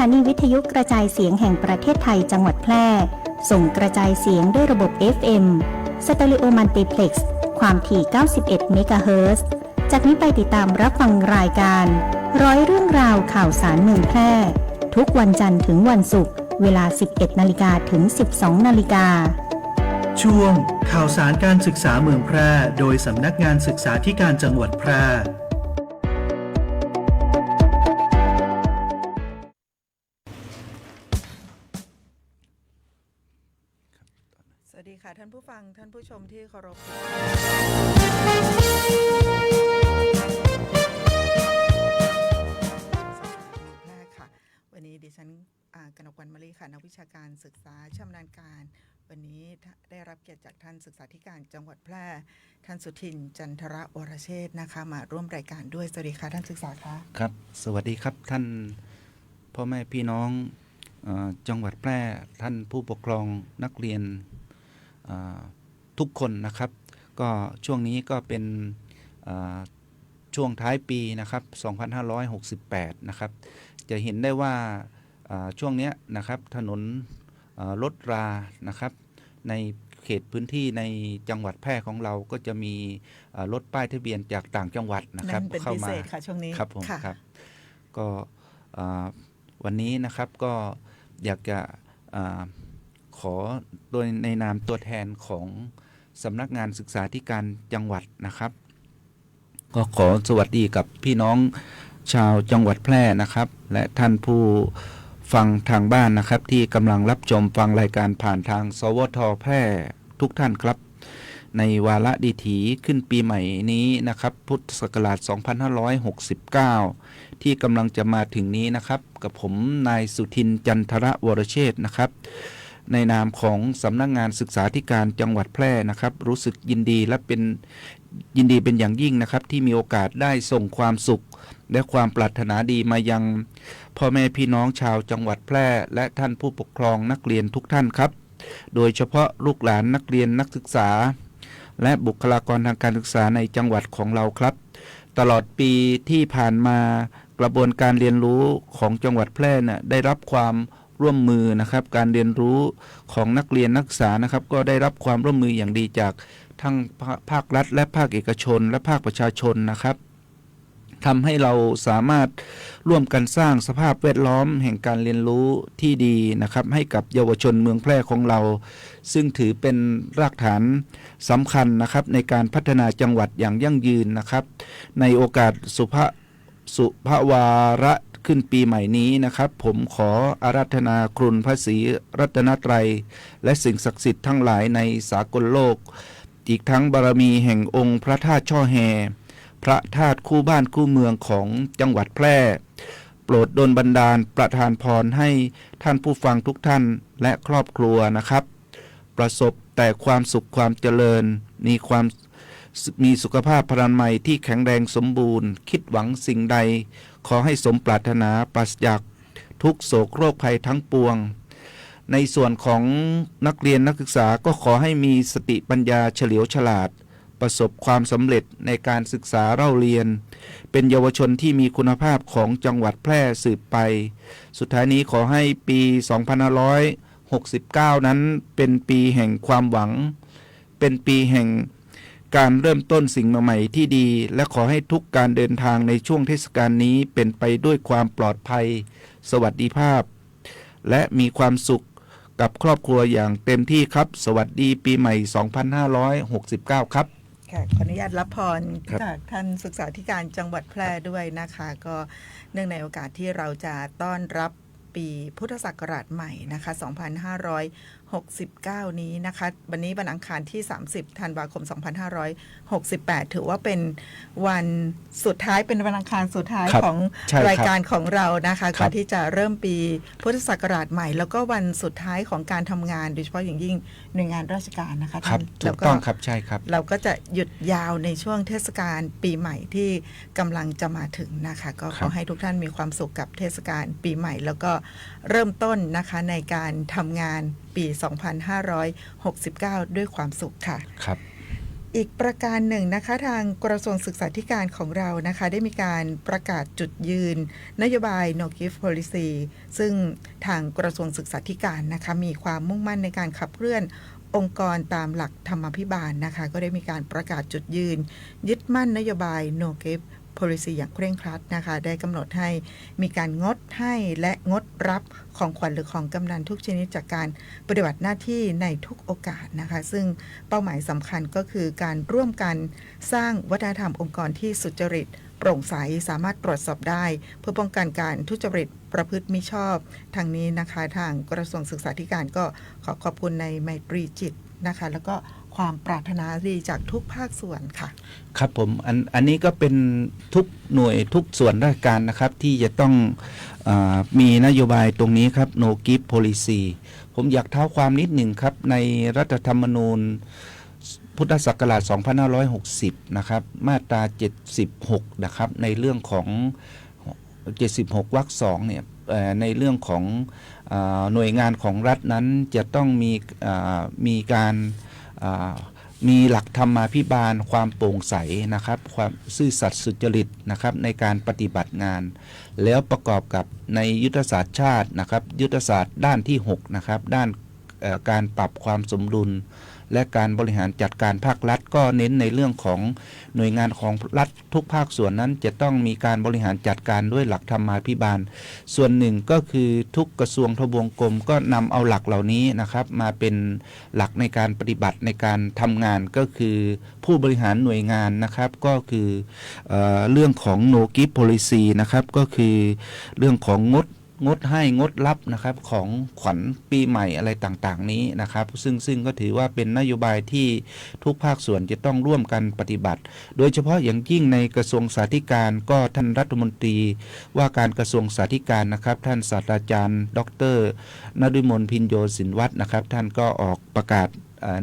านีวิทยุกระจายเสียงแห่งประเทศไทยจังหวัดแพร่ส่งกระจายเสียงด้วยระบบ FM สเตอริโอมัลติเพล็กซ์ความถี่ 91 เมกะเฮิรตซ์ จากนี้ไปติดตามรับฟังรายการร้อยเรื่องราวข่าวสารเมืองแพร่ทุกวันจันทร์ถึงวันศุกร์เวลา 11 นาฬิกาถึง 12 นาฬิกาช่วงข่าวสารการศึกษาเมืองแพร่โดยสำนักงานศึกษาธิการจังหวัดแพร่สวัสดีค่ะท่านผู้ฟังท่านผู้ชมที่เคารพแรกค่ะวันนี้ดิฉันกนกวรรณมลีค่ะนักวิชาการศึกษาชำนาญการวันนี้ได้รับเกียรติจากท่านศึกษาธิการจังหวัดแพร่ท่านสุทินจันทรวรเชษฐ์นะคะมาร่วมรายการด้วยสวัสดีค่ะท่านศึกษาคะครับสวัสดีครับท่านพ่อแม่พี่น้องจังหวัดแพร่ท่านผู้ปกครองนักเรียนทุกคนนะครับก็ช่วงนี้ก็เป็นช่วงท้ายปีนะครับ2568นะครับจะเห็นได้ว่าช่วงนี้นะครับถนนรถรานะครับในเขตพื้นที่ในจังหวัดแพร่ของเราก็จะมีรถป้ายทะเบียนจากต่างจังหวัดนะครับเข้ามาค่ะช่วงนี้ครับผมครับก็วันนี้นะครับก็อยากจะขอโดยในนามตัวแทนของสำนักงานศึกษาธิการจังหวัดนะครับก็ขอสวัสดีกับพี่น้องชาวจังหวัดแพร่นะครับและท่านผู้ฟังทางบ้านนะครับที่กำลังรับชมฟังรายการผ่านทางสวทแพร่ทุกท่านครับในวาระดีถีขึ้นปีใหม่นี้นะครับพุทธศักราช2569ที่กำลังจะมาถึงนี้นะครับกับผมนายสุทินจันทรวรเชษฐ์นะครับในนามของสำนักงานศึกษาธิการจังหวัดแพร่นะครับรู้สึกยินดีและเป็นอย่างยิ่งนะครับที่มีโอกาสได้ส่งความสุขและความปรารถนาดีมายังพ่อแม่พี่น้องชาวจังหวัดแพร่และท่านผู้ปกครองนักเรียนทุกท่านครับโดยเฉพาะลูกหลานนักเรียนนักศึกษาและบุคลากรทางการศึกษาในจังหวัดของเราครับตลอดปีที่ผ่านมากระบวนการเรียนรู้ของจังหวัดแพร่น่ะได้รับความร่วมมือนะครับการเรียนรู้ของนักเรียนนักศึกษานะครับก็ได้รับความร่วมมืออย่างดีจากทั้งภาครัฐและภาคเอกชนและภาคประชาชนนะครับทำให้เราสามารถร่วมกันสร้างสภาพแวดล้อมแห่งการเรียนรู้ที่ดีนะครับให้กับเยาวชนเมืองแพร่ของเราซึ่งถือเป็นรากฐานสำคัญนะครับในการพัฒนาจังหวัดอย่างยั่งยืนนะครับในโอกาสสุภวาระขึ้นปีใหม่นี้นะครับผมขออาราธนาคุณพระศรีรัตนตรัยและสิ่งศักดิ์สิทธิ์ทั้งหลายในสากลโลกอีกทั้งบารมีแห่งองค์พระธาตุช่อแฮพระธาตุคู่บ้านคู่เมืองของจังหวัดแพร่โปรดดลบันดาลประทานพรให้ท่านผู้ฟังทุกท่านและครอบครัวนะครับประสบแต่ความสุขความเจริญมีสุขภาพพรรณนามัยที่แข็งแรงสมบูรณ์คิดหวังสิ่งใดขอให้สมปรารถนาปราศจากทุกโศกโรคภัยทั้งปวงในส่วนของนักเรียนนักศึกษาก็ขอให้มีสติปัญญาเฉลียวฉลาดประสบความสำเร็จในการศึกษาเล่าเรียนเป็นเยาวชนที่มีคุณภาพของจังหวัดแพร่สืบไปสุดท้ายนี้ขอให้ปี2569นั้นเป็นปีแห่งความหวังเป็นปีแห่งการเริ่มต้นสิ่งใหม่ๆที่ดีและขอให้ทุกการเดินทางในช่วงเทศกาลนี้เป็นไปด้วยความปลอดภัยสวัสดิภาพและมีความสุขกับครอบครัวอย่างเต็มที่ครับสวัสดีปีใหม่2569ครับขออนุญาตรับพรจากท่านศึกษาธิการจังหวัดแพร่ด้วยนะคะก็เนื่องในโอกาสที่เราจะต้อนรับปีพุทธศักราชใหม่นะคะ2569นี้นะคะวันนี้วันอังคารที่30ธันวาคม2568ถือว่าเป็นวันสุดท้ายเป็นวันอังคารสุดท้ายของรายการของเรานะคะก่อนที่จะเริ่มปีพุทธศักราชใหม่แล้วก็วันสุดท้ายของการทำงานโดยเฉพาะอย่างยิ่งหน่วยงานราชการนะคะท่านถูกต้องครับใช่ครับเราก็จะหยุดยาวในช่วงเทศกาลปีใหม่ที่กำลังจะมาถึงนะคะก็ขอให้ทุกท่านมีความสุขกับเทศกาลปีใหม่แล้วก็เริ่มต้นนะคะในการทำงานปี2569ด้วยความสุขค่ะครับ อีกประการหนึ่งนะคะทางกระทรวงศึกษาธิการของเรานะคะได้มีการประกาศจุดยืนนโยบาย No Gift Policy ซึ่งทางกระทรวงศึกษาธิการนะคะมีความมุ่งมั่นในการขับเคลื่อนองค์กรตามหลักธรรมาภิบาลนะคะก็ได้มีการประกาศจุดยืนยึดมั่นนโยบาย No Gift Policy อย่างเคร่งครัดนะคะได้กำหนดให้มีการงดให้และงดรับของขวัญหรือของกำนันทุกชนิดจากการปฏิบัติหน้าที่ในทุกโอกาสนะคะซึ่งเป้าหมายสำคัญก็คือการร่วมกันสร้างวัฒนธรรมองค์กรที่สุจริตโปร่งใสสามารถตรวจสอบได้เพื่อป้องกันการทุจริตประพฤติมิชอบทางนี้นะคะทางกระทรวงศึกษาธิการก็ขอขอบคุณในไมตรีจิตนะคะแล้วก็ความปรารถนาดีจากทุกภาคส่วนค่ะครับผมอันนี้ก็เป็นทุกหน่วยทุกส่วนราชการนะครับที่จะต้องมีนโยบายตรงนี้ครับ No Gift Policy ผมอยากเท้าความนิดหนึ่งครับในรัฐธรรมนูญพุทธศักราช 2560 นะครับมาตรา 76 นะครับในเรื่องของ 76 วรรค 2 เนี่ยในเรื่องของหน่วยงานของรัฐนั้นจะต้องมีการมีหลักธรรมาภิบาลความโปร่งใสนะครับความซื่อสัตย์สุจริตนะครับในการปฏิบัติงานแล้วประกอบกับในยุทธศาสตร์ชาตินะครับยุทธศาสตร์ด้านที่ 6 นะครับด้านการปรับความสมดุลและการบริหารจัดการภาครัฐก็เน้นในเรื่องของหน่วยงานของรัฐทุกภาคส่วนนั้นจะต้องมีการบริหารจัดการด้วยหลักธรรมาภิบาลส่วนหนึ่งก็คือทุกกระทรวงทบวงกรมก็นำเอาหลักเหล่านี้นะครับมาเป็นหลักในการปฏิบัติในการทำงานก็คือผู้บริหารหน่วยงานนะครับก็คือเรื่องของ No Gift Policy นะครับก็คือเรื่องของงดให้งดรับนะครับของขวัญปีใหม่อะไรต่างๆนี้นะครับซึ่งก็ถือว่าเป็นนโยบายที่ทุกภาคส่วนจะต้องร่วมกันปฏิบัติโดยเฉพาะอย่างยิ่งในกระทรวงสาธารณสุขก็ท่านรัฐมนตรีว่าการกระทรวงสาธารณสุขนะครับท่านศาสตราจารย์ดร.นฤมลพินโยสินวัฒน์นะครับท่านก็ออกประกาศ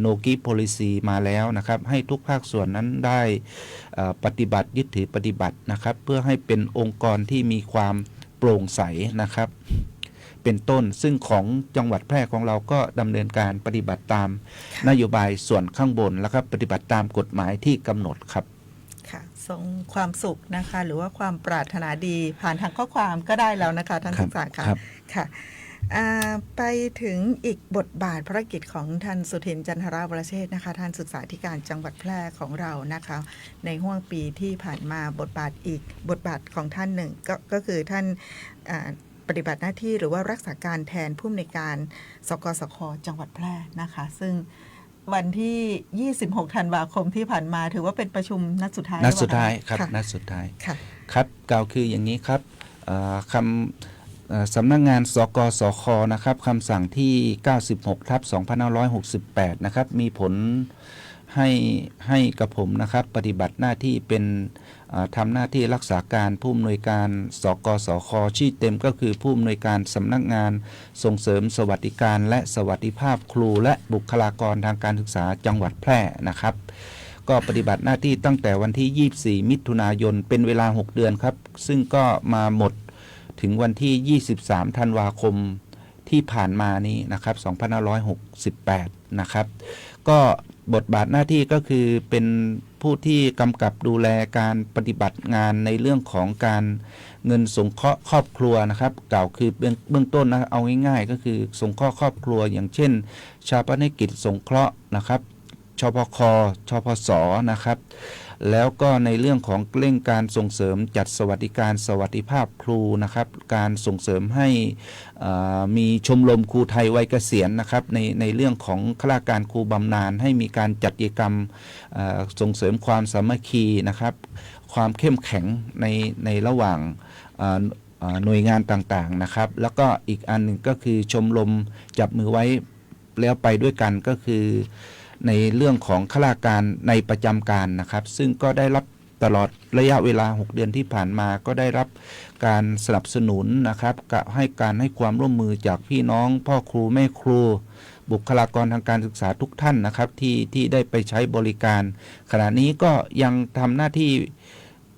No Gift Policy มาแล้วนะครับให้ทุกภาคส่วนนั้นได้ปฏิบัติยึดถือปฏิบัตินะครับเพื่อให้เป็นองค์กรที่มีความโปร่งใสนะครับเป็นต้นซึ่งของจังหวัดแพร่ของเราก็ดำเนินการปฏิบัติตามนโยบายส่วนข้างบนแล้วก็ปฏิบัติตามกฎหมายที่กำหนดครับค่ะทรงความสุขนะคะหรือว่าความปรารถนาดีผ่านทางข้อความก็ได้แล้วนะคะท่านศึกษาค่ะค่ะไปถึงอีกบทบาทภารกิจของท่านสุทินจันทรวรเชษฐ์นะคะท่านศึกษาธิการจังหวัดแพร่ของเรานะคะในห้วงปีที่ผ่านมาบทบาทอีกบทบาทของท่านหนึ่งก็คือท่านปฏิบัติหน้าที่หรือว่ารักษาการแทนผู้อำนวยการสกสคจังหวัดแพร่นะคะซึ่งวันที่ 26 ธันวาคมที่ผ่านมาถือว่าเป็นประชุมนัดสุดท้ายนัดสุดท้ายครับนัดสุดท้ายครับกล่าวคืออย่างนี้ครับคำสำนักงานสกสคนะครับคำสั่งที่ 96/2568 นะครับมีผลให้กับผมนะครับปฏิบัติหน้าที่เป็นทำหน้าที่รักษาการผู้อำนวยการสกสคชื่อเต็มก็คือผู้อำนวยการสำนักงานส่งเสริมสวัสดิการและสวัสดิภาพครูและบุคลากรทางการศึกษาจังหวัดแพร่นะครับก็ปฏิบัติหน้าที่ตั้งแต่วันที่ 24 มิถุนายนเป็นเวลา 6 เดือนครับซึ่งก็มาหมดถึงวันที่ 23 ธันวาคมที่ผ่านมานี้นะครับ 2568 นะครับก็บทบาทหน้าที่ก็คือเป็นผู้ที่กำกับดูแลการปฏิบัติงานในเรื่องของการเงินสงเคราะห์ครอบครัวนะครับกล่าวคือเบื้องต้นนะเอาง่ายๆก็คือสงเคราะห์ครอบครัวอย่างเช่นชาปนกิจสงเคราะห์นะครับชพคชพสนะครับแล้วก็ในเรื่องของเร่งการส่งเสริมจัดสวัสดิการสวัสดิภาพครูนะครับการส่งเสริมให้มีชมรมครูไทยวัยเกษียณนะครับในเรื่องของข้าราชการครูบำนาญให้มีการจัดกิจกรรมส่งเสริมความสามัคคีนะครับความเข้มแข็งในระหว่างหน่วยงานต่างๆนะครับแล้วก็อีกอันหนึ่งก็คือชมรมจับมือไว้แล้วไปด้วยกันก็คือในเรื่องของข้าราชการในประจำการนะครับซึ่งก็ได้รับตลอดระยะเวลา6เดือนที่ผ่านมาก็ได้รับการสนับสนุนนะครับให้ความร่วมมือจากพี่น้องพ่อครูแม่ครูบุคลากรทางการศึกษาทุกท่านนะครับที่ได้ไปใช้บริการขณะนี้ก็ยังทำหน้าที่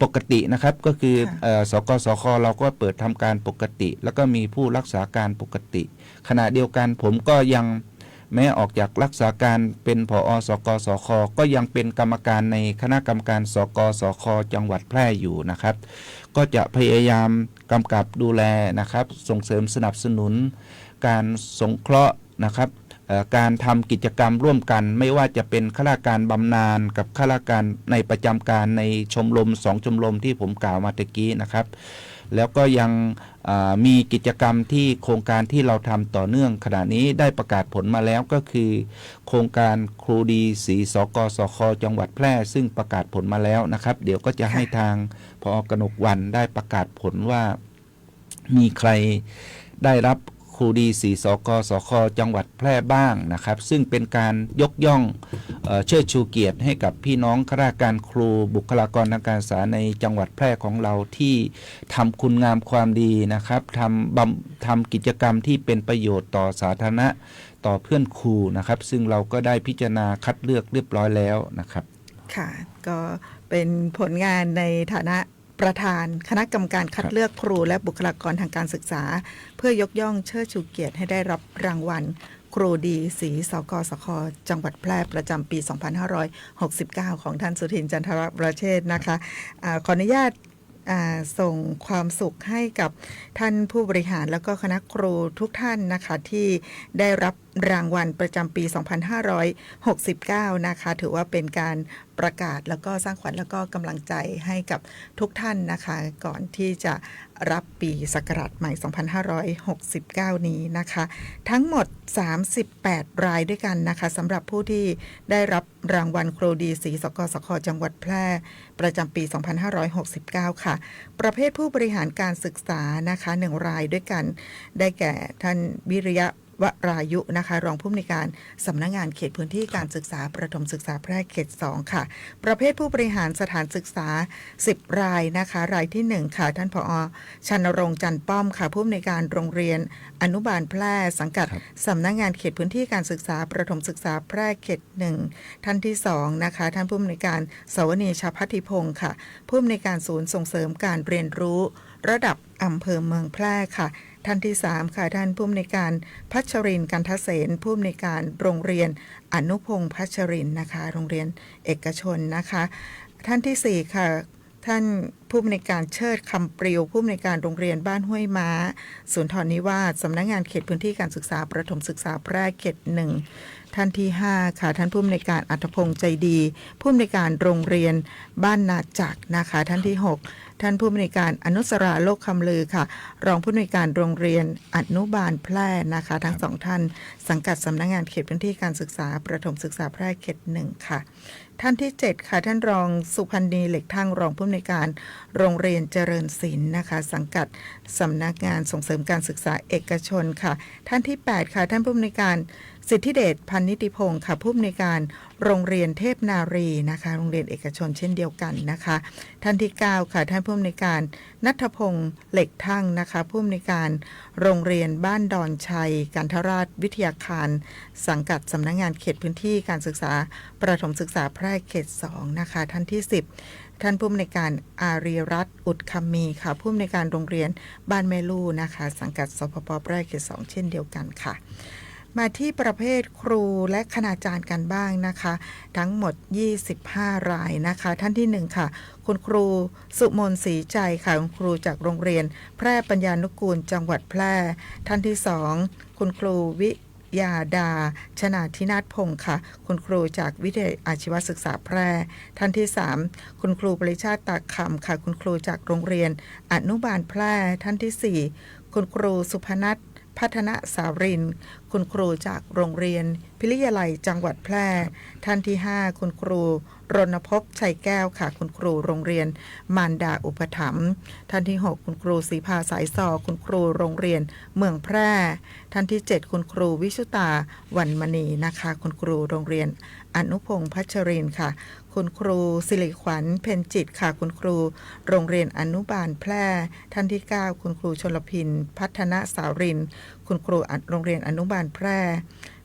ปกตินะครับก็คือสกสคเราก็เปิดทำการปกติแล้วก็มีผู้รักษาการปกติขณะเดียวกันผมก็ยัง แม้ออกจากรักษาการเป็นผอ.สกสค.ก็ยังเป็นกรรมการในคณะกรรมการสกสค.จังหวัดแพร่อยู่นะครับก็จะพยายามกำกับดูแลนะครับส่งเสริมสนับสนุนการสงเคราะห์นะครับการทำกิจกรรมร่วมกันไม่ว่าจะเป็นข้าราชการบำนาญกับข้าราชการในประจำการในชมรม2ชมรมที่ผมกล่าวมาตะกี้นะครับแล้วก็ยังมีกิจกรรมที่โครงการที่เราทำต่อเนื่องขณะนี้ได้ประกาศผลมาแล้วก็คือโครงการครูดีศรีสกสค.จังหวัดแพร่ซึ่งประกาศผลมาแล้วนะครับเดี๋ยวก็จะให้ทางผอ.กนกวรรณได้ประกาศผลว่ามีใครได้รับครูดีศรีสกสค.จังหวัดแพร่บ้างนะครับซึ่งเป็นการยกย่องเชิดชูเกียรติให้กับพี่น้องข้าราชการครูบุคลากรทางการศึกษาในจังหวัดแพร่ของเราที่ทำคุณงามความดีนะครับทำกิจกรรมที่เป็นประโยชน์ต่อสาธารณะต่อเพื่อนครูนะครับซึ่งเราก็ได้พิจารณาคัดเลือกเรียบร้อยแล้วนะครับค่ะก็เป็นผลงานในฐานะประธานคณะกรรมการคัดเลือกครูและบุคลากรทางการศึกษาเพื่อยกย่องเชิดชูเกียรติให้ได้รับรางวัลครูดีศรีสกสค.จังหวัดแพร่ประจำปี 2569 ของท่านสุทินจันทรประเชษฐ์นะคะขออนุญาตส่งความสุขให้กับท่านผู้บริหารแล้วก็คณะครูทุกท่านนะคะที่ได้รับรางวัลประจำปี 2569 นะคะถือว่าเป็นการประกาศแล้วก็สร้างขวัญแล้วก็กำลังใจให้กับทุกท่านนะคะก่อนที่จะรับปีศักราชใหม่ 2569 นี้นะคะทั้งหมด 38 รายด้วยกันนะคะสำหรับผู้ที่ได้รับรางวัลครูดีศรีสกสค.จังหวัดแพร่ประจำปี 2569 ค่ะประเภทผู้บริหารการศึกษานะคะ1รายด้วยกันได้แก่ท่านวิริยะวรายุนะคะรองผู้อำนวยการสำนักงานเขตพื้นที่การศึกษาประถมศึกษาแพร่เขต 2 ค่ะประเภทผู้บริหารสถานศึกษา10รายนะคะรายที่1ค่ะท่านผอ.ชันรงค์จันป้อมค่ะผู้อำนวยการโรงเรียนอนุบาลแพร่สังกัดสำนักงานเขตพื้นที่การศึกษาประถมศึกษาแพร่เขต 1ท่านที่2นะคะท่านผู้อำนวยการสวนีชาพัทธิพงศ์ค่ะผู้อำนวยการศูนย์ส่งเสริมการเรียนรู้ระดับอำเภอเมืองแพร่ค่ะท่านที่3ค่ะท่านผู้อำนวยการพัชรินทร์กันทเสนผู้อำนวยการโรงเรียนอนุพงษ์พัชรินทร์นะคะโรงเรียนเอกชนนะคะท่านที่4ค่ะท่านผู้อำนวยการเชิดคำปลิวผู้อำนวยการโรงเรียนบ้านห้วยม้าศูนย์ทรนิวาสสำนักงานเขตพื้นที่การศึกษาประถมศึกษาแพร่เขต 1ท่านที่5ค่ะท่านผู้อำนวยการอัธพงษ์ใจดีผู้อำนวยการโรงเรียนบ้านนาจักรนะคะท่านที่6ท่านผู้อำนวยการอนุสราโลกคำลือค่ะรองผู้อำนวยการโรงเรียนอนุบาลแพร่นะคะทั้ง2ท่านสังกัดสำนักงานเขตพื้นที่การศึกษาประถมศึกษาแพร่เขต 1ค่ะท่านที่7ค่ะท่านรองสุพันธ์นีเหล็กทั่งรองผู้อำนวยการโรงเรียนเจริญศิลป์นะคะสังกัดสำนักงานส่งเสริมการศึกษาเอกชนค่ะท่านที่8ค่ะท่านผู้อำนวยการสิทธิเดชพันนิติพงศ์ค่ะผู้อำนวยการโรงเรียนเทพนารีนะคะโรงเรียนเอกชนเช่นเดียวกันนะคะท่านที่9ค่ะท่านผู้อำนวยการณัฐพงศ์เหล็กทั่งนะคะผู้อำนวยการโรงเรียนบ้านดอนชัยกันทราชวิทยาคารสังกัดสำนักงานเขตพื้นที่การศึกษาประถมศึกษาแพร่เขต 2นะคะท่านที่10ท่านผู้อำนวยการอารีรัตน์อุดคำมีค่ะผู้อำนวยการโรงเรียนบ้านแม่ลู่นะคะสังกัดสพป.แพร่เขต 2เช่นเดียวกันค่ะมาที่ประเภทครูและคณาจารย์กันบ้างนะคะทั้งหมด25รายนะคะท่านที่1ค่ะคุณครูสุมนต์ศรีใจค่ะคุณครูจากโรงเรียนแพร่ปัญญานุกูลจังหวัดแพร่ท่านที่2คุณครูวิยาดาชนาธินาถพงศ์ค่ะคุณครูจากวิทยาลัยอาชีวศึกษาแพร่ท่านที่3คุณครูปริชาติตาคำค่ะคุณครูจากโรงเรียนอนุบาลแพร่ท่านที่4คุณครูสุพนัทพัฒนสารินคุณครูจากโรงเรียนพิริยาลัยจังหวัดแพร่ท่านที่5คุณครูรณภพชัยแก้วค่ะคุณครูโรงเรียนมารดาอุปถัมภ์ท่านที่6คุณครูศรีภาสายซอคุณครูโรงเรียนเมืองแพร่ท่านที่7คุณครูวิชุตาวันมณีนะคะคุณครูโรงเรียนอนุพงษ์พัชรินทร์ค่ะคุณครูสิริขวัญเพ็ญจิตค่ะคุณครูโรงเรียนอนุบาลแพร่ท่านที่9คุณครูชลพินพัฒนสารินคุณครูโรงเรียนอนุบาลแพร่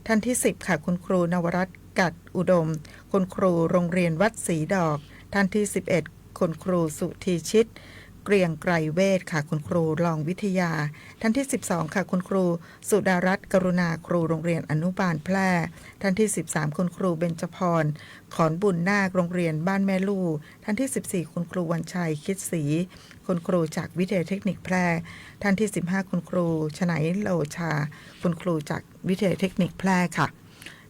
ท่านที่10ค่ะคุณครูนวรัตน์กัดอุดมคุณครูโรงเรียนวัดศรีดอกท่านที่11คุณครูสุธีชิต เกรียงไกรเวทค่ะคุณครูรองวิทยาท่านที่12ค่ะคุณครูสุดารัตน์กรุณาครูโรงเรียนอนุบาลแพร่ท่านที่13คุณครูเบญจพรขอนบุญนาคโรงเรียนบ้านแม่ลู่ท่านที่14คุณครูวันชัยคิดศรีคุณครูจากวิทยาเทคนิคแพร่ท่านที่15คุณครูชนัยโลชาคุณครูจากวิทยาเทคนิคแพร่ค่ะ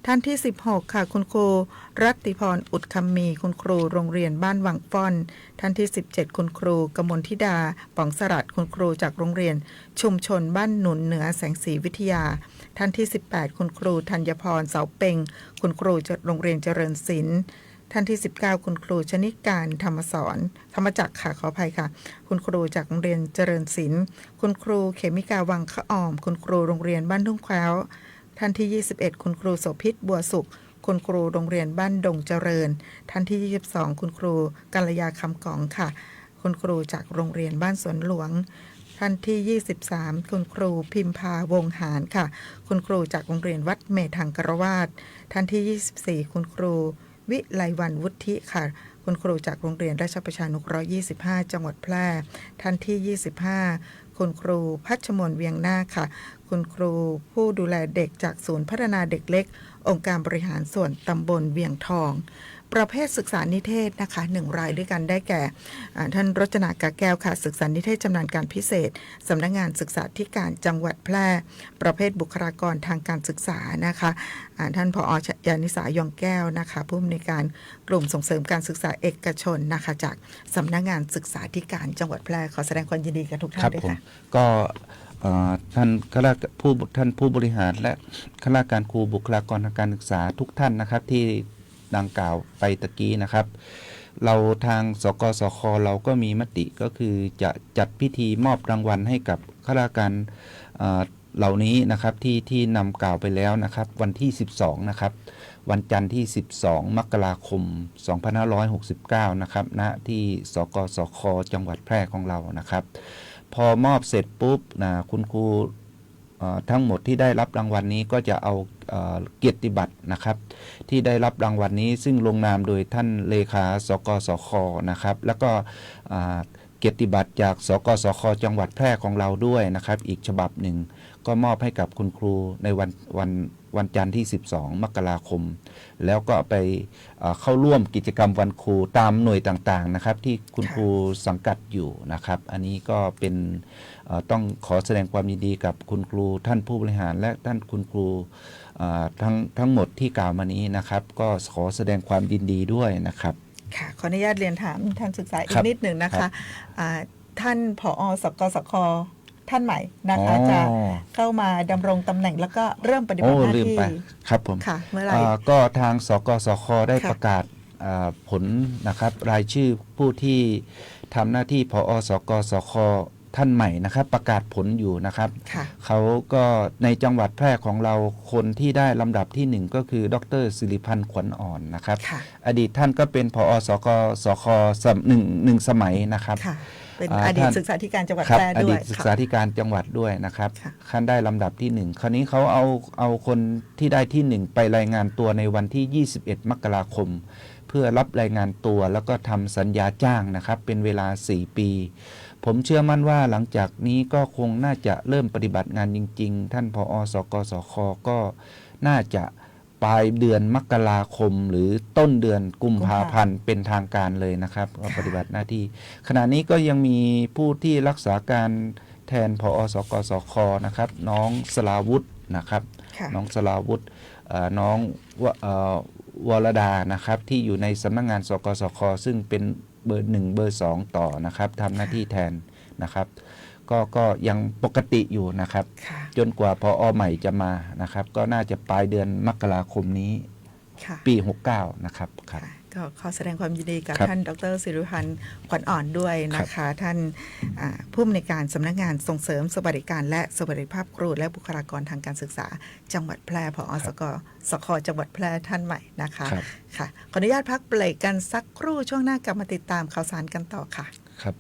ท่านที่16ค่ะคุณครูรัตติพรอุดคำมีคุณครูโรงเรียนบ้านวังฟ่อนท่านที่17คุณครูกมลธิดาป๋องสรัดคุณครูจากโรงเรียนชุมชนบ้านหนุนเหนือแสงสีวิทยาท่านที่18คุณครูธัญพรเสาเป่งคุณครูจากโรงเรียนเจริญศิลป์ท่านที่19คุณครูชนิการธรรมสอนธรรมจักรค่ะขออภัยค่ะคุณครูจากโรงเรียนเจริญศิลป์คุณครูเขมิกาวังขะอ่อมคุณครูโรงเรียนบ้านทุ่งแคว้วท่านที่21คุณครูโสภิตบัวสุขคุณครูโรงเรียนบ้านดงเจริญท่านที่22คุณครูกัลยาคำกองค่ะคุณครูจากโรงเรียนบ้านสวนหลวงท่านที่23คุณครูพิมพาวงหารค่ะคุณครูจากโรงเรียนวัดเมธังกรวาสท่านที่24คุณครูวิไลวรรณวุฒิค่ะคุณครูจากโรงเรียนราชประชานุเคราะห์25จังหวัดแพร่ท่านที่25คุณครูพัชมนเวียงนาคค่ะคุณครูผู้ดูแลเด็กจากศูนย์พัฒนาเด็กเล็กองค์การบริหารส่วนตำบลเวียงทองประเภทศึกษานิเทศนะคะ1รายด้วยกันได้แก่ท่านรจนากาแก้วค่ะศึกษานิเทศชำนาญการพิเศษสำนักงานศึกษาธิการจังหวัดแพร่ประเภทบุคลากรทางการศึกษานะคะท่านผอ.ยานิสายองแก้วนะคะผู้อำนวยการกลุ่มส่งเสริมการศึกษาเอกชนนะคะจากสำนักงานศึกษาธิการจังหวัดแพร่ขอแสดงความยินดีกับทุกท่านด้วยค่ะก็ท่านผู้บริหารและข้าราชการครูบุคลากรทางการศึกษาทุกท่านนะครับที่ดังกล่าวไปตะกี้นะครับเราทางสกสคเราก็มีมติก็คือจะจัดพิธีมอบรางวัลให้กับข้าราชการเหล่านี้นะครับที่นำกล่าวไปแล้วนะครับวันที่12นะครับวันจันทร์ที่12มกราคม2569นะครับณที่สกสคจังหวัดแพร่ของเรานะครับพอมอบเสร็จปุ๊บคุณครูทั้งหมดที่ได้รับรางวัลนี้ก็จะเอาเกียรติบัตรนะครับที่ได้รับรางวัลนี้ซึ่งลงนามโดยท่านเลขาสกสคนะครับแล้วก็เกียรติบัตรจากสกสคจังหวัดแพร่ของเราด้วยนะครับอีกฉบับหนึ่งก็มอบให้กับคุณครูในวันจันทร์ที่12มกราคมแล้วก็ไปเข้าร่วมกิจกรรมวันครูตามหน่วยต่างๆนะครับที่คุณครูสังกัดอยู่นะครับอันนี้ก็เป็นต้องขอแสดงความยินดีกับคุณครูท่านผู้บริหารและท่านคุณครูทั้งหมดที่กล่าวมานี้นะครับก็ขอแสดงความยินดีด้วยนะครับค่ะขออนุญาตเรียนถามท่านศึกษาอีกนิดหนึ่งนะคะท่านผอ.สกสคท่านใหม่นะคะจะเข้ามาดำรงตำแหน่งแล้วก็เริ่มปฏิบัติหน้าที่ครับผมค่ะเมื่อไหร่ก็ทางสกสคได้ประกาศผลนะครับรายชื่อผู้ที่ทำหน้าที่ผอ.สกสคท่านใหม่นะครับประกาศผลอยู่นะครับเขาก็ในจังหวัดแพร่ของเราคนที่ได้ลำดับที่1ก็คือดร.สิริพันธ์ขวัญอ่อนนะครับอดีตท่านก็เป็นผอ.สกสคหนึ่งสมัยนะครับเป็นอดีตศึกษาธิการจังหวัดแพร่ด้วยอดีตศึกษาธิการจังหวัดด้วยนะครับท่านได้ลำดับที่1คราวนี้เขาเอาคนที่ได้ที่1ไปรายงานตัวในวันที่21มกราคมเพื่อรับรายงานตัวแล้วก็ทำสัญญาจ้างนะครับเป็นเวลา4 ปีผมเชื่อมั่นว่าหลังจากนี้ก็คงน่าจะเริ่มปฏิบัติงานจริงๆท่านผอ.สกสคก็น่าจะปลายเดือนมกราคมหรือต้นเดือนกุมภาพันธ์เป็นทางการเลยนะครับก็ปฏิบัติหน้าที่ขณะนี้ก็ยังมีผู้ที่รักษาการแทนผอ.สกสคนะครับน้องสลาวุธนะครับน้องสลาวุธน้องวรดานะครับที่อยู่ในสำนักงานสกสคซึ่งเป็นเบอร์1เบอร์2ต่อนะครับทำหน้าที่แทนนะครับก็ยังปกติอยู่นะครับจนกว่าพอใหม่จะมานะครับก็น่าจะปลายเดือนมกราคมนี้ปี69นะครับก็ขอแสดงความยินดีกับท่านดร.สิริพันธ์ขวัญอ่อนด้วยนะคะท่านผู้อำนวยการสำนักงานส่งเสริมสวัสดิการและสวัสดิภาพครูและบุคลากรทางการศึกษาจังหวัดแพร่ผอ.สกสคจังหวัดแพร่ท่านใหม่นะคะค่ะขออนุญาตพักเบรกกันสักครู่ช่วงหน้ากลับมาติดตามข่าวสารกันต่อค่ะครับ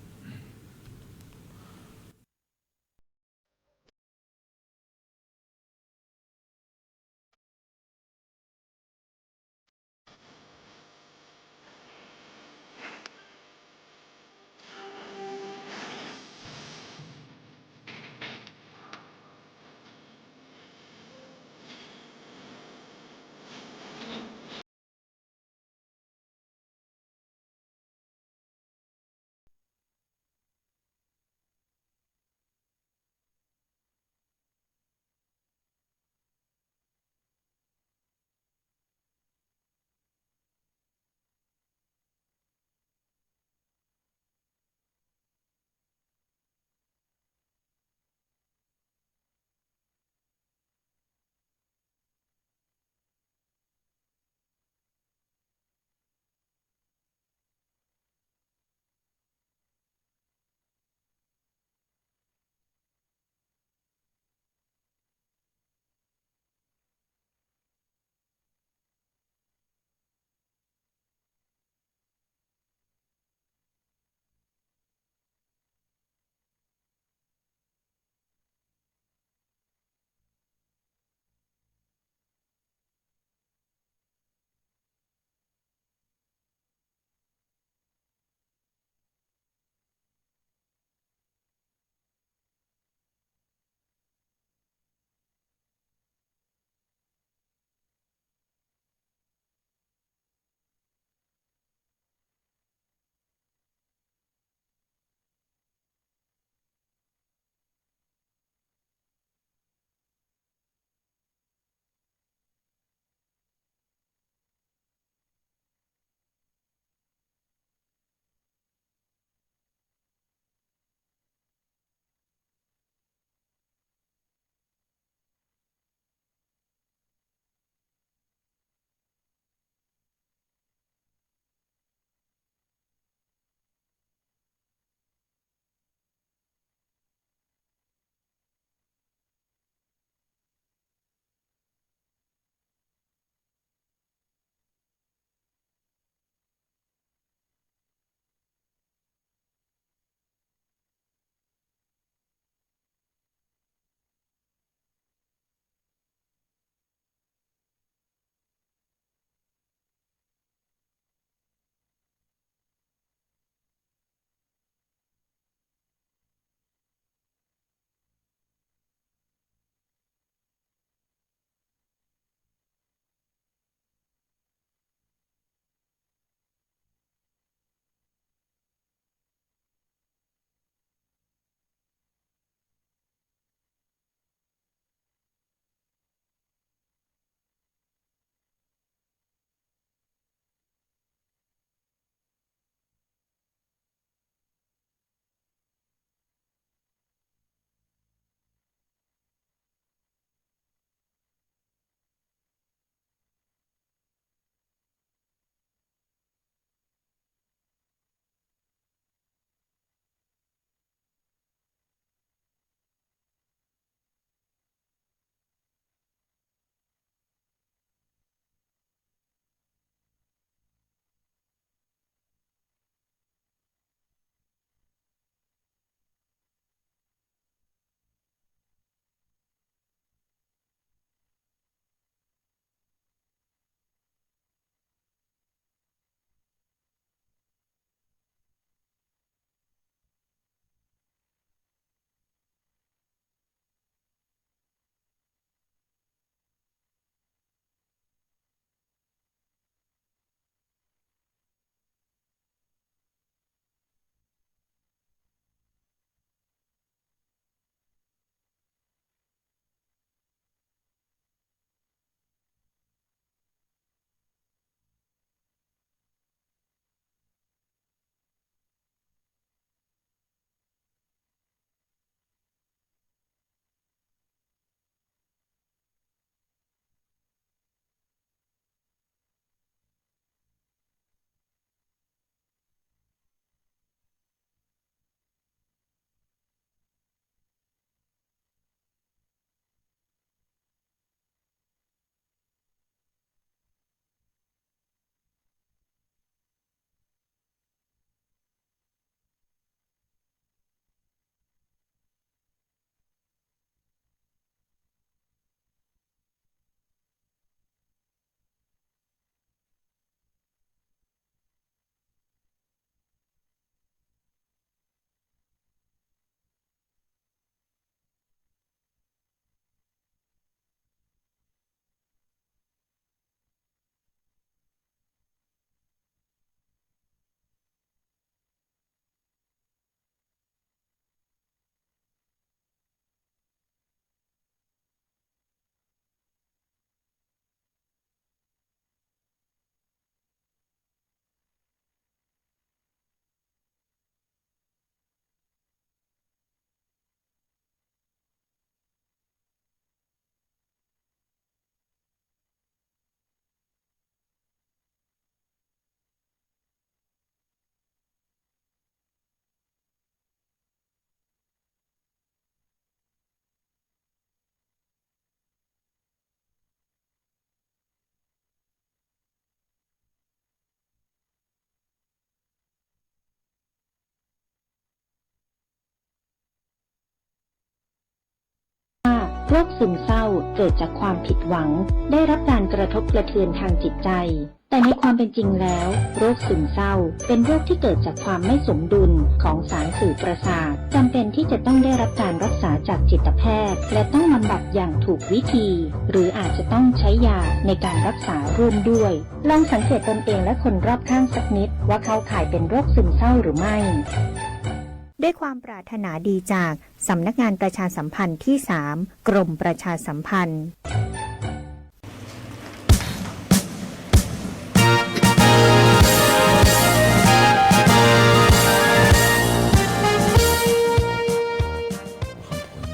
โรคซึมเศร้าเกิดจากความผิดหวังได้รับการกระทบกระเทือนทางจิตใจแต่ในความเป็นจริงแล้วโรคซึมเศร้าเป็นโรคที่เกิดจากความไม่สมดุลของสารสื่อประสาทจำเป็นที่จะต้องได้รับการรักษาจากจิตแพทย์และต้องบำบัดอย่างถูกวิธีหรืออาจจะต้องใช้ยาในการรักษาร่วมด้วยลองสังเกตตนเองและคนรอบข้างสักนิดว่าเขาข่ายเป็นโรคซึมเศร้าหรือไม่ด้วยความปรารถนาดีจากสำนักงานประชาสัมพันธ์ที่ 3 กรมประชาสัมพันธ์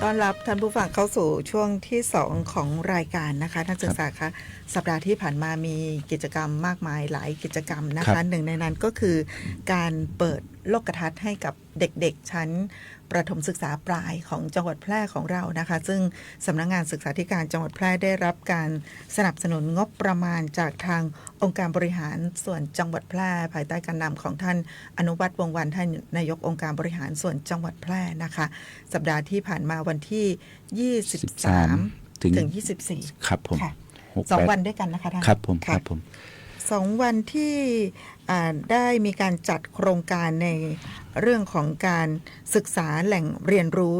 ต้อนรับท่านผู้ฟังเข้าสู่ช่วงที่ 2 ของรายการนะคะท่านศึกษาคะสัปดาห์ที่ผ่านมามีกิจกรรมมากมายหลายกิจกรรมนะคะหนึ่งในนั้นก็คือการเปิดโลกทัศน์ให้กับเด็กๆชั้นประถมศึกษาปลายของจังหวัดแพร่ของเรานะคะซึ่งสำนักงานศึกษาธิการจังหวัดแพร่ได้รับการสนับสนุนงบประมาณจากทางองค์การบริหารส่วนจังหวัดแพร่ภายใต้การนำของท่านอนุวัฒน์วงศ์วรรณท่านนายกองค์การบริหารส่วนจังหวัดแพร่นะคะสัปดาห์ที่ผ่านมาวันที่23ถึง24ครับผม2 วันด้วยกันนะคะท่านครับผมครับผม2 วันที่ได้มีการจัดโครงการในเรื่องของการศึกษาแหล่งเรียนรู้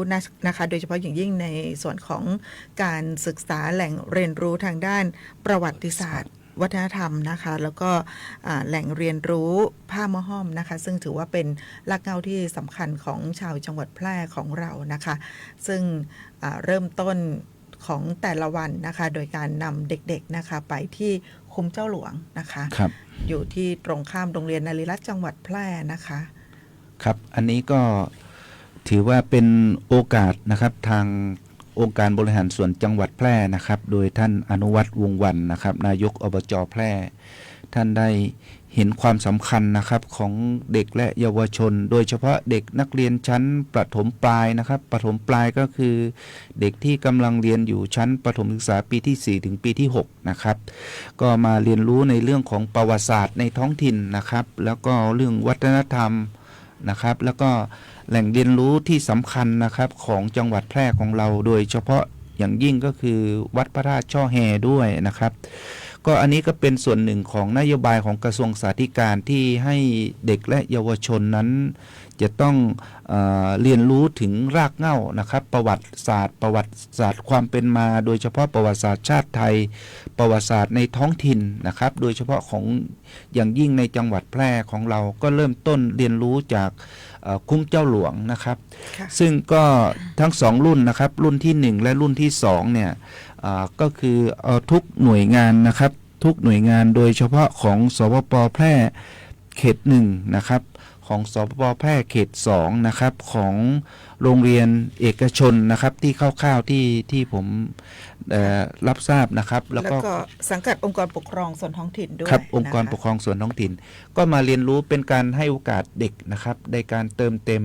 นะคะโดยเฉพาะอย่างยิ่งในส่วนของการศึกษาแหล่งเรียนรู้ทางด้านประวัติศาสตร์วัฒนธรรมนะคะแล้วก็แหล่งเรียนรู้ผ้ามะห้อมนะคะซึ่งถือว่าเป็นรากเหง้าที่สำคัญของชาวจังหวัดแพร่ของเรานะคะซึ่งเริ่มต้นของแต่ละวันนะคะโดยการนำเด็กๆนะคะไปที่คุ้มเจ้าหลวงนะคะอยู่ที่ตรงข้ามโรงเรียนนริรัตน์จังหวัดแพร่นะคะครับอันนี้ก็ถือว่าเป็นโอกาสนะครับทางองค์การบริหารส่วนจังหวัดแพร่นะครับโดยท่านอนุวัฒน์วงศ์วรรณนะครับนายกอบจ.แพร่ท่านได้เห็นความสำคัญนะครับของเด็กและเยาวชนโดยเฉพาะเด็กนักเรียนชั้นประถมปลายนะครับประถมปลายก็คือเด็กที่กำลังเรียนอยู่ชั้นประถมศึกษาปีที่4ถึงปีที่6นะครับก็มาเรียนรู้ในเรื่องของประวัติศาสตร์ในท้องถิ่นนะครับแล้วก็เรื่องวัฒนธรรมนะครับแล้วก็แหล่งเรียนรู้ที่สำคัญนะครับของจังหวัดแพร่ของเราโดยเฉพาะอย่างยิ่งก็คือวัดพระธาตุช่อแฮด้วยนะครับก็อันนี้ก็เป็นส่วนหนึ่งของนโยบายของกระทรวงสาธการที่ให้เด็กและเยาวชนนั้นจะต้องเรียนรู้ถึงรากเหง้านะครับประวัติศาสตร์ความเป็นมาโดยเฉพาะประวัติศาสตร์ชาติไทยประวัติศาสตร์ในท้องถิ่นนะครับโดยเฉพาะของอย่างยิ่งในจังหวัดแพร่ของเราก็เริ่มต้นเรียนรู้จากคุ้มเจ้าหลวงนะครับซึ่งก็ทั้ง2รุ่นนะครับรุ่นที่1และรุ่นที่2เนี่ยก็คือทุกหน่วยงานนะครับทุกหน่วยงานโดยเฉพาะของสปป.แพร่เขต1นะครับของสปป.แพร่เขต2นะครับของโรงเรียนเอกชนนะครับที่คร่าวๆที่ผมรับทราบนะครับแล้วก็สังกัดองค์กรปกครองส่วนท้องถิ่นด้วยครับองค์กรปกครองส่วนท้องถิ่นก็มาเรียนรู้เป็นการให้โอกาสเด็กนะครับในการเติมเต็ม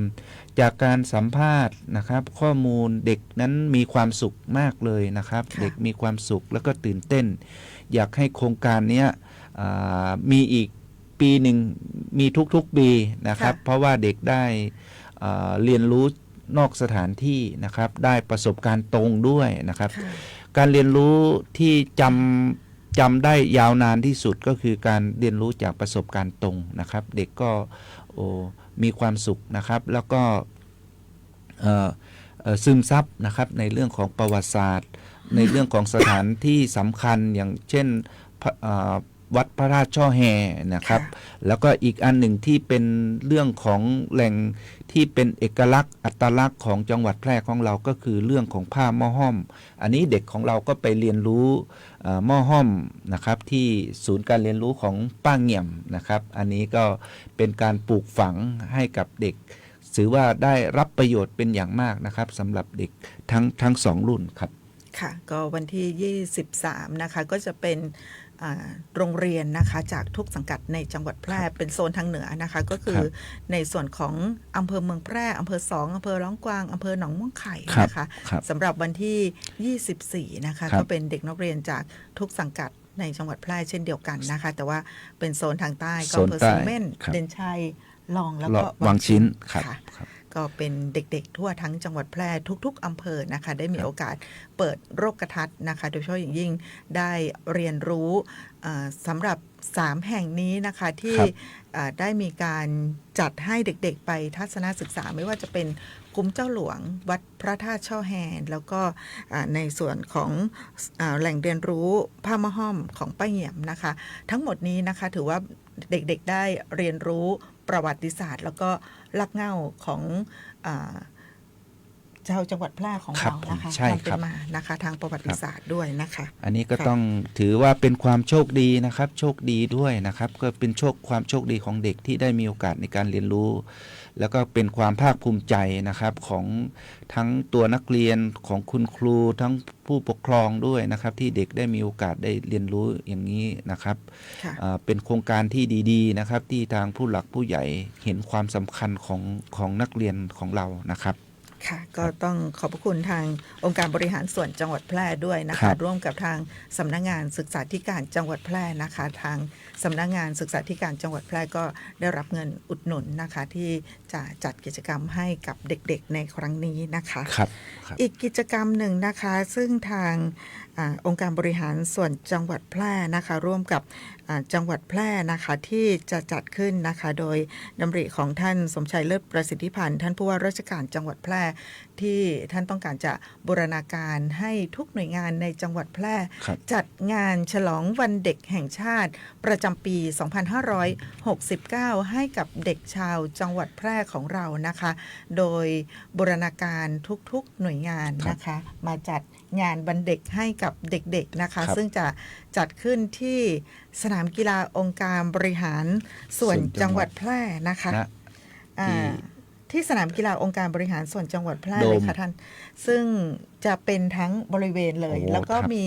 จากการสัมภาษณ์นะครับข้อมูลเด็กนั้นมีความสุขมากเลยนะครับเด็กมีความสุขแล้วก็ตื่นเต้นอยากให้โครงการนี้มีอีกปีหนึ่งมีทุกๆปีนะครับเพราะว่าเด็กได้เรียนรู้นอกสถานที่นะครับได้ประสบการณ์ตรงด้วยนะครับการเรียนรู้ที่จำได้ยาวนานที่สุดก็คือการเรียนรู้จากประสบการณ์ตรงนะครับเด็กก็มีความสุขนะครับแล้วก็ซึมซับนะครับในเรื่องของประวัติศาสตร์ในเรื่องของสถานที่สำคัญอย่างเช่นวัดพระธาตุช่อแฮนะครับแล้วก็อีกอันหนึ่งที่เป็นเรื่องของแหล่งที่เป็นเอกลักษณ์อัตลักษณ์ของจังหวัดแพร่ของเราก็คือเรื่องของผ้าหม้อห้อมอันนี้เด็กของเราก็ไปเรียนรู้หม้อห้อมนะครับที่ศูนย์การเรียนรู้ของป้าเงี่ยมนะครับอันนี้ก็เป็นการปลูกฝังให้กับเด็กถือว่าได้รับประโยชน์เป็นอย่างมากนะครับสำหรับเด็กทั้ง2รุ่นครับค่ะก็วันที่23นะคะก็จะเป็นโรงเรียนนะคะจากทุกสังกัดในจังหวัดแพร่เป็นโซนทางเหนือนะคะก็คือในส่วนของอำเภอเมืองแพร่อำเภอ2อำเภอร้องกวางอำเภอหนองม่วงไข่นะคะสำหรับวันที่24นะคะก็เป็นเด็กนักเรียนจากทุกสังกัดในจังหวัดแพร่เช่นเดียวกันนะคะแต่ว่าเป็นโซนทางใต้ก็อำเภอสูงเม่นเด่นชัยลองแล้วก็วังชิ้นค่ะ ก็เป็นเด็กๆทั่วทั้งจังหวัดแพร่ทุกๆอำเภอนะคะได้มีโอกาสเปิดโลกทัศน์นะคะโดยเฉพาะอย่างยิ่งได้เรียนรู้สำหรับ3แห่งนี้นะคะที่ได้มีการจัดให้เด็กๆไปทัศนศึกษาไม่ว่าจะเป็นคุ้มเจ้าหลวงวัดพระธาตุช่อแฮแล้วก็ในส่วนของแหล่งเรียนรู้ผ้ามะฮ่อมของป้าเหี่ยมนะคะทั้งหมดนี้นะคะถือว่าเด็กๆได้เรียนรู้ประวัติศาสตร์แล้วก็รากเหง้าของชาวจังหวัดแพร่ของเรานะคะความเป็นมานะคะทางประวัติศาสตร์ด้วยนะคะอันนี้ก็ต้องถือว่าเป็นความโชคดีนะครับโชคดีด้วยนะครับก็เป็นความโชคดีของเด็กที่ได้มีโอกาสในการเรียนรู้แล้วก็เป็นความภาคภูมิใจนะครับของทั้งตัวนักเรียนของคุณครูทั้งผู้ปกครองด้วยนะครับที่เด็กได้มีโอกาสได้เรียนรู้อย่างนี้นะครับเป็นโครงการที่ดีๆนะครับที่ทางผู้หลักผู้ใหญ่เห็นความสำคัญของนักเรียนของเรานะครับค่ะก็ต้องขอบพระคุณทางองค์การบริหารส่วนจังหวัดแพร่ด้วยนะคะร่วมกับทางสำนักงานศึกษาธิการจังหวัดแพร่นะคะทางสำนักงานศึกษาธิการจังหวัดแพร่ก็ได้รับเงินอุดหนุนนะคะที่จะจัดกิจกรรมให้กับเด็กๆในครั้งนี้นะคะอีกกิจกรรมหนึ่งนะคะซึ่งทางองค์การบริหารส่วนจังหวัดแพร่นะคะร่วมกับจังหวัดแพร่นะคะที่จะจัดขึ้นนะคะโดยดำริของท่านสมชัยเลิศประสิทธิพันธ์ท่านผู้ว่าราชการจังหวัดแพร่ที่ท่านต้องการจะบูรณาการให้ทุกหน่วยงานในจังหวัดแพร่จัดงานฉลองวันเด็กแห่งชาติประจำปี 2569 ให้กับเด็กชาวจังหวัดแพร่ของเรานะคะโดยบูรณาการทุกๆหน่วยงานนะคะมาจัดงานวันเด็กให้กับเด็กๆนะคะซึ่งจะจัดขึ้นที่สนามกีฬาองค์การบริหารส่วนจังหวัดแพร่นะคะที่สนามกีฬาองค์การบริหารส่วนจังหวัดแพร่เลยค่ะท่านซึ่งจะเป็นทั้งบริเวณเลยแล้วก็มี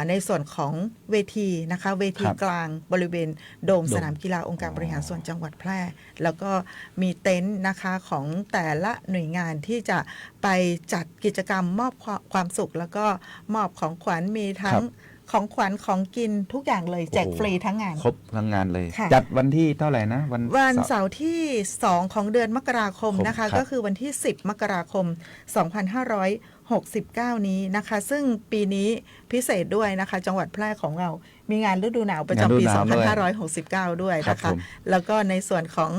ในส่วนของเวทีนะคะเวทีกลางบริเวณโดมสนามกีฬาองค์การบริหารส่วนจังหวัดแพร่แล้วก็มีเต็นท์นะคะของแต่ละหน่วยงานที่จะไปจัดกิจกรรมมอบความสุขแล้วก็มอบของขวัญมีทั้งของขวัญของกินทุกอย่างเลยแจกฟรีทั้งงานครบทั้งงานเลยจัดวันที่เท่าไหร่นะวันเสาร์ที่2ของเดือนมกราคมนะคะก็คือวันที่10มกราคม2569นี้นะคะซึ่งปีนี้พิเศษด้วยนะคะจังหวัดแพร่ของเรามีงานฤดูหนาวประจำปี2569ด้วยนะคะแล้วก็ในส่วนของ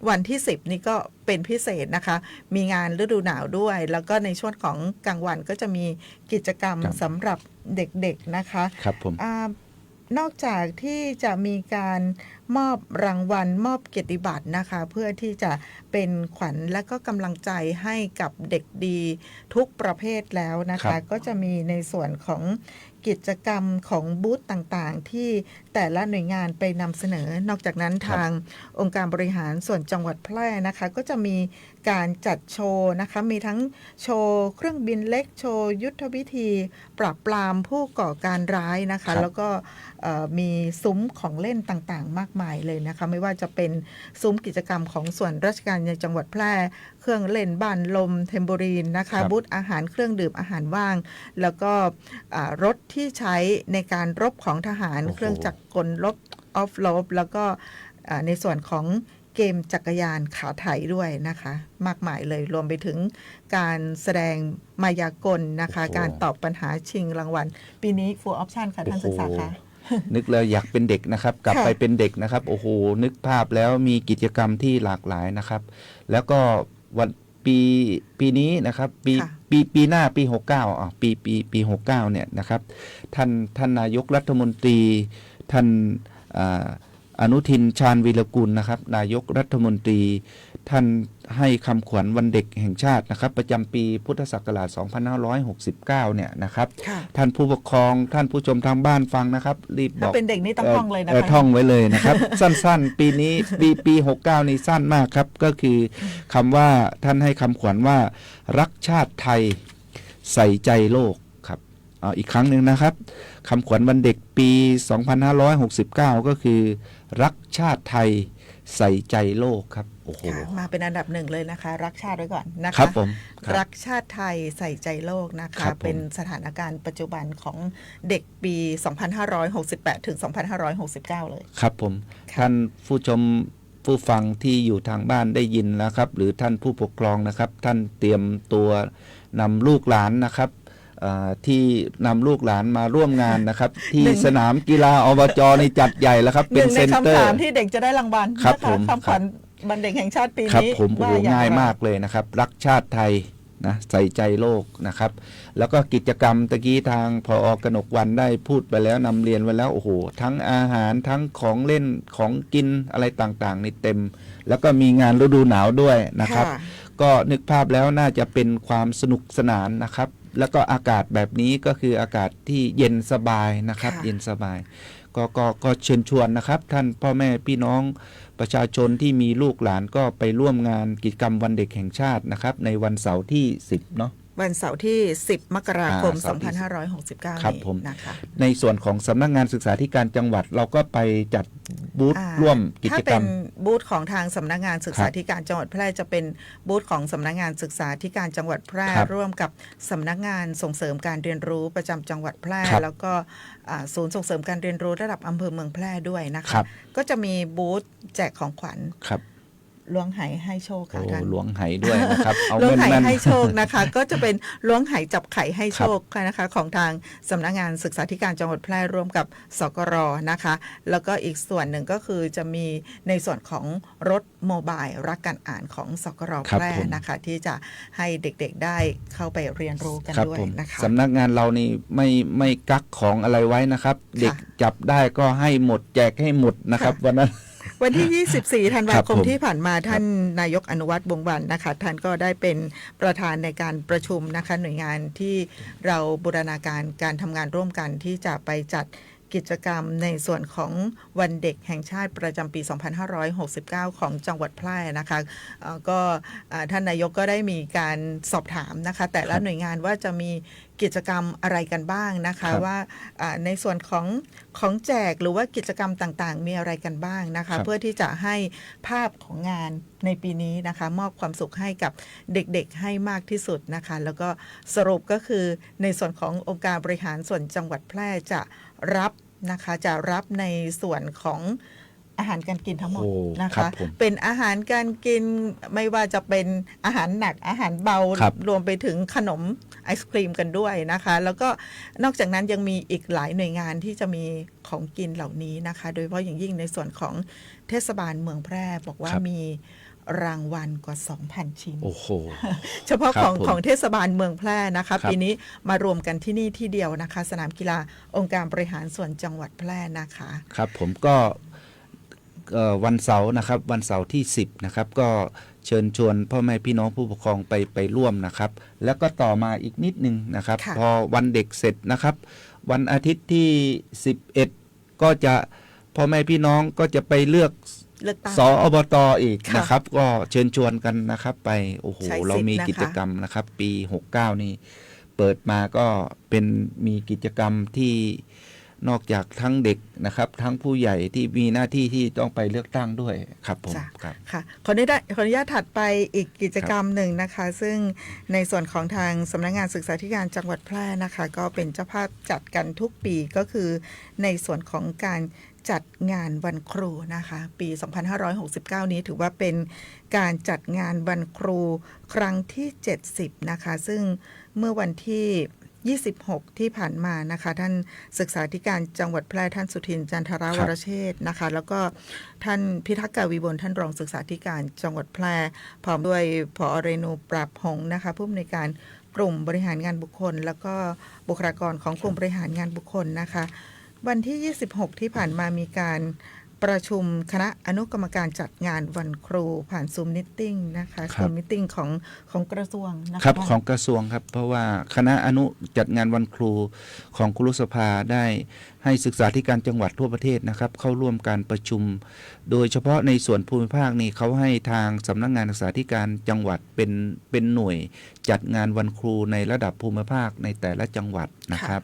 วันที่10นี่ก็เป็นพิเศษนะคะมีงานฤดูหนาวด้วยแล้วก็ในช่วงของกลางวันก็จะมีกิจกรรมสำหรับเด็กๆนะคะครับผมนอกจากที่จะมีการมอบรางวัลมอบเกียรติบัตรนะคะเพื่อที่จะเป็นขวัญและก็กำลังใจให้กับเด็กดีทุกประเภทแล้วนะคะก็จะมีในส่วนของกิจกรรมของบูธต่างๆที่แต่ละหน่วยงานไปนำเสนอนอกจากนั้นทางองค์การบริหารส่วนจังหวัดแพร่นะคะก็จะมีการจัดโชว์นะคะมีทั้งโชว์เครื่องบินเล็กโชว์ยุทธวิธีปราบปรามผู้ก่อการร้ายนะคะแล้วก็มีซุ้มของเล่นต่างๆมากมายเลยนะคะไม่ว่าจะเป็นซุ้มกิจกรรมของส่วนราชการในจังหวัดแพร่เครื่องเล่นบ้านลมเทมโบรีนนะคะบูธอาหารเครื่องดื่มอาหารว่างแล้วก็รถที่ใช้ในการรบของทหารเครื่องจักรกลรบออฟโรดแล้วก็ในส่วนของเกมจักรยานขาไถด้วยนะคะมากมายเลยรวมไปถึงการแสดงมายากลนะคะการตอบปัญหาชิงรางวัลปีนี้ full option ค่ะท่านศึกษาคะนึกแล้วอยากเป็นเด็กนะครับกลับไปเป็นเด็กนะครับโอ้โหนึกภาพแล้วมีกิจกรรมที่หลากหลายนะครับแล้วก็วันปีนี้นะครับปีหน้าปี69ปี69เนี่ยนะครับท่านนายกรัฐมนตรีท่านอนุทินชาญวีรกุลนะครับนายกรัฐมนตรีท่านให้คำขวัญวันเด็กแห่งชาตินะครับประจำปีพุทธศักราช2569เนี่ยนะครับท่านผู้ปกครองท่านผู้ชมทางบ้านฟังนะครับรีบบอกเป็นเด็กนี่ต้องท่องเลยนะคะท่องไว้เลยนะครับ สั้นๆปีนี้ปี69นี่สั้นมากครับก็คือคำว่าท่านให้คำขวัญว่ารักชาติไทยใส่ใจโลกครับอีกครั้งหนึ่งนะครับคำขวัญวันเด็กปี2569ก็คือรักชาติไทยใส่ใจโลกครับโอ้โหมาเป็นอันดับหนึ่งเลยนะคะรักชาติไว้ก่อนนะคะครับผมรักชาติไทยใส่ใจโลกนะคะเป็นสถานการณ์ปัจจุบันของเด็กปี2568ถึง2569เลยครับผมท่านผู้ชม ผู้ฟังที่อยู่ทางบ้านได้ยินแล้วครับหรือท่านผู้ปกครองนะครับท่านเตรียมตัวนำลูกหลานนะครับที่นำลูกหลานมาร่วมงานนะครับที่สนามกีฬาอบจในจัดใหญ่แล้วครับเป็นเซ็นเตอร์ คำถามที่เด็กจะได้รางวัล ครับ นะคะ ผม คำขวัญวันเด็กแห่งชาติปี ครับ นี้ ผมโอ้โห ว่อ ง่าย ไร มากเลยนะครับรักชาติไทยนะใส่ใจโลกนะครับแล้วก็กิจกรรมตะกี้ทางผอกนกวันได้พูดไปแล้วนำเรียนไว้แล้วโอ้โหทั้งอาหารทั้งของเล่นของกินอะไรต่างๆนี่เต็ม แล้วก็มีงานฤดูหนาวด้วยนะครับ ค่ะ ก็นึกภาพแล้วน่าจะเป็นความสนุกสนานนะครับแล้วก็อากาศแบบนี้ก็คืออากาศที่เย็นสบายนะครับ ค่ะ เย็นสบายก็เชิญชวนนะครับท่านพ่อแม่พี่น้องประชาชนที่มีลูกหลานก็ไปร่วมงานกิจกรรมวันเด็กแห่งชาตินะครับในวันเสาร์ที่10เนาะ วันเสาร์ที่ 10 มกราคม เสาร์ที่ 2569 ครับ นี้ ผม นะคะ ในส่วนของสำนักงานศึกษาธิการจังหวัดเราก็ไปจัดบูธ อ่า ร่วมกิจ ถ้าก ร เป็ รม นบูธของทางสำนักงานศึกษา ครับ ธิการจังหวัดแพร่จะเป็นบูธของสำนักงานศึกษาธิการจังหวัดแพร่ ครับ ร่วมกับสำนักงานส่งเสริมการเรียนรู้ประจำจังหวัดแพร่ ครับ แล้วก็ศูนย์ส่งเสริมการเรียนรู้ระดับอำเภอเมืองแพร่ด้วยนะ ครั คะ บ ก็จะมีบูธแจกของขวัญ ครับ ล้วงไหให้โชค โอ้ ค่ะท่าน ล้วงไหด้วยนะครับเอา ล้วง เงิน ไห นั่น ให้โชคนะคะ ก็จะเป็นล้วงไหจับไข่ให้โชคนะคะของทางสำนักงานศึกษาธิการจังหวัดแพร่ร่วมกับสกรนะคะ แล้วก็อีกส่วนหนึ่งก็คือจะมีในส่วนของรถโมบายรักการอ่านของสกร ครั แพ บ ร่ ผม นะคะ ที่จะให้เด็กๆได้เข้าไปเรียนรู้กัน ครับ ด้วย ผม นะคะ สำนักงานเรานี่ไม่กักของอะไรไว้นะครับ เด็กจับได้ก็ให้หมดแจกให้หมดนะครับวันนั้น วันที่ 24 ธันวา ครับ คม ผม ที่ผ่านมาท่านนายกอนุวัฒน์วงศ์วรรณนะคะ ท่านก็ได้เป็นประธานในการประชุมนะคะ หน่วยงานที่เราบูรณาการการทำงานร่วมกันที่จะไปจัดกิจกรรมในส่วนของวันเด็กแห่งชาติประจำปี 2569 ของจังหวัดแพร่นะคะก็ท่านนายกก็ได้มีการสอบถามนะคะ แต่ละหน่วยงานว่าจะมีกิจกรรมอะไรกันบ้างนะคะ ครับ ว่าในส่วนของแจกหรือว่ากิจกรรมต่างๆ มีอะไรกันบ้างนะคะ ครับ เพื่อที่จะให้ภาพของงานในปีนี้นะคะ มอบความสุขให้กับเด็กๆให้มากที่สุดนะคะ แล้วก็สรุปก็คือในส่วนขององค์การบริหารส่วนจังหวัดแพร่จะรับนะคะจะรับในส่วนของอาหารการกินทั้งหมด โอ้ นะ ครั คะ บผม เป็นอาหารการกินไม่ว่าจะเป็นอาหารหนักอาหารเบา ครับ รวมไปถึงขนมไอศครีมกันด้วยนะคะ แล้วก็นอกจากนั้นยังมีอีกหลายหน่วยงานที่จะมีของกินเหล่านี้นะคะ โดยเฉพาะอย่างยิ่งในส่วนของเทศบาลเมืองแพร่บอกว่า ครับ มีรางวัลกว่า 2,000 ชิ้น โอ้โห เฉพาะ ครับ ของ ผม ของเทศบาลเมืองแพร่นะคะ ครับ ปีนี้มารวมกันที่นี่ที่เดียวนะคะ สนามกีฬาองค์การบริหารส่วนจังหวัดแพร่นะคะ ครับผมก็วันเสาร์นะครับวันเสาร์ที่10นะครับก็เชิญชวนพ่อแม่พี่น้องผู้ปกครองไปร่วมนะครับ แล้วก็ต่อมาอีกนิดนึงนะครับ ค่ะ พอวันเด็กเสร็จนะครับ วันอาทิตย์ที่11ก็จะพ่อแม่พี่น้องก็จะไปเลือก เลือกตั้ง สอบตอีก ค่ะ นะครับ ก็เชิญชวนกันนะครับไปโอ้โห ใช้สิทธิ์ เรามีกิจกรรมนะครับปี69นี่เปิดมาก็เป็นมีกิจกรรมที่นอกจากทั้งเด็กนะครับ ทั้งผู้ใหญ่ที่มีหน้าที่ที่ต้องไปเลือกตั้งด้วยครับผม จ้ะ ครับ ค่ะขออนุญาตถัดไปอีกกิจกรรมหนึ่งนะคะ ซึ่งในส่วนของทางสำนักงานศึกษาธิการจังหวัดแพร่นะคะ ก็เป็นเจ้าภาพจัดกันทุกปีก็คือในส่วนของการจัดงานวันครูนะคะ ปี 2569 นี้ถือว่าเป็นการจัดงานวันครูครั้งที่ 70 นะคะ ซึ่งเมื่อวันที่ 26 ที่ผ่านมานะคะ ท่านศึกษาธิการจังหวัดแพร่ท่านสุทินจันทรวรเชษฐ์นะคะ แล้วก็ท่านพิทักษ์กาวีบลท่านรองศึกษาธิการจังหวัดแพร่พร้อมด้วยผอเรนูปราบหงส์นะคะผู้อำนวยการกลุ่มบริหารงานบุคคล แล้วก็บุคลากรของกลุ่มบริหารงานบุคคลนะคะ วันที่ 26 ที่ผ่านมามีการประชุมคณะอนุกรรมการจัดงานวันครูผ่านซูมมิทติ้งนะคะ ครับ ซูมมิทติ้งของกระทรวงนะคะ ครับของกระทรวงครับเพราะว่าคณะอนุจัดงานวันครูของครุสภาได้ให้ศึกษาธิการจังหวัดทั่วประเทศนะครับเข้าร่วมการประชุม โดยเฉพาะในส่วนภูมิภาคนี่เขาให้ทางสำนักงานศึกษาธิการจังหวัดเป็นหน่วยจัดงานวันครูในระดับภูมิภาคในแต่ละจังหวัดนะครับ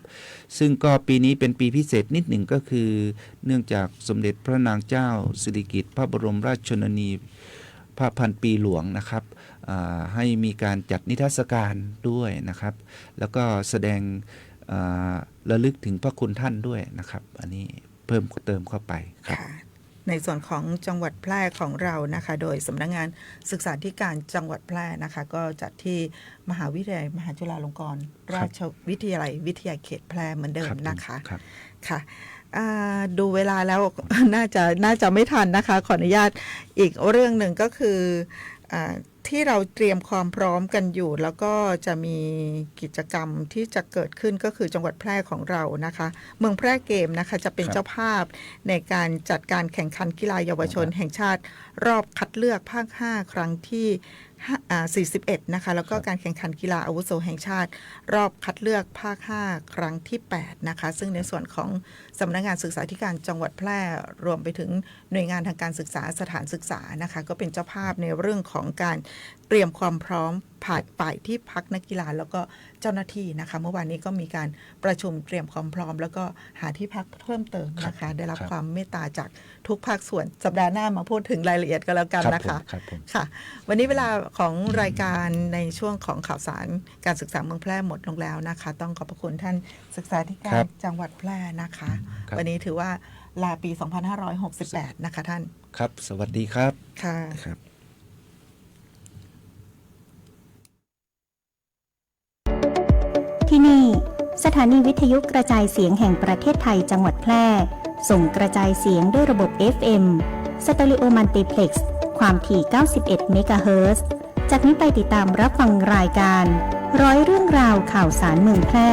ซึ่งก็ปีนี้เป็นปีพิเศษนิดหนึ่งก็คือ เนื่องจากสมเด็จพระนางเจ้าสิริกิติ์พระบรมราชชนนีพระพันปีหลวงนะครับให้มีการจัดนิทรรศการด้วยนะครับ แล้วก็แสดงระลึกถึงพระคุณท่านด้วยนะครับ อันนี้เพิ่มเติมเข้าไปครับ ค่ะ ในส่วนของจังหวัดแพร่ของเรานะคะโดยสำนักงานศึกษาธิการจังหวัดแพร่นะคะก็จัดที่มหาวิทยาลัยมหาจุฬาลงกรณราชวิทยาลัยวิทยาเขตแพร่เหมือนเดิมนะคะค่ะดูเวลาแล้ว น่าจะไม่ทันนะคะขออนุญาตอีกเรื่องหนึ่งก็คือที่เราเตรียมความพร้อมกันอยู่แล้วก็จะมีกิจกรรมที่จะเกิดขึ้นก็คือจังหวัดแพร่ของเรานะคะเมืองแพร่เกมนะคะจะเป็นเจ้าภาพในการจัดการแข่งขันกีฬาเยาวชนแห่งชาติรอบคัดเลือกภาค 5 ครั้งที่41นะคะแล้วก็การแข่งขันกีฬาอาวุโสแห่งชาติรอบคัดเลือกภาค 5 ครั้งที่8นะคะซึ่งในส่วนของสำนักงานศึกษาธิการจังหวัดแพร่รวมไปถึงหน่วยงานทางการศึกษาสถานศึกษานะคะก็เป็นเจ้าภาพในเรื่องของการเตรียมความพร้อมฝ่ายที่พักนักกีฬาแล้วก็เจ้าหน้าที่นะคะเมื่อวานนี้ก็มีการประชุมเตรียมความพร้อมแล้วก็หาที่พักเพิ่มเติมนะคะได้รับความเมตตาจากทุกภาคส่วนสัปดาห์หน้ามาพูดถึงรายละเอียดกันแล้วกันนะคะค่ะวันนี้เวลาของรายการในช่วงของข่าวสารการศึกษาเมืองแพร่หมดลงแล้วนะคะต้องขอบพระคุณท่านศึกษาธิการจังหวัดแพร่นะคะวันนี้ถือว่าลาปี 2568 นะคะท่านครับสวัสดีครับค่ะที่นี่สถานีวิทยุกระจายเสียงแห่งประเทศไทยจังหวัดแพร่ส่งกระจายเสียงด้วยระบบ FM สเตอริโอมัลติเพล็กซ์ความถี่ 91 เมกะเฮิรตซ์จากนี้ไปติดตามรับฟังรายการร้อยเรื่องราวข่าวสารเมืองแพร่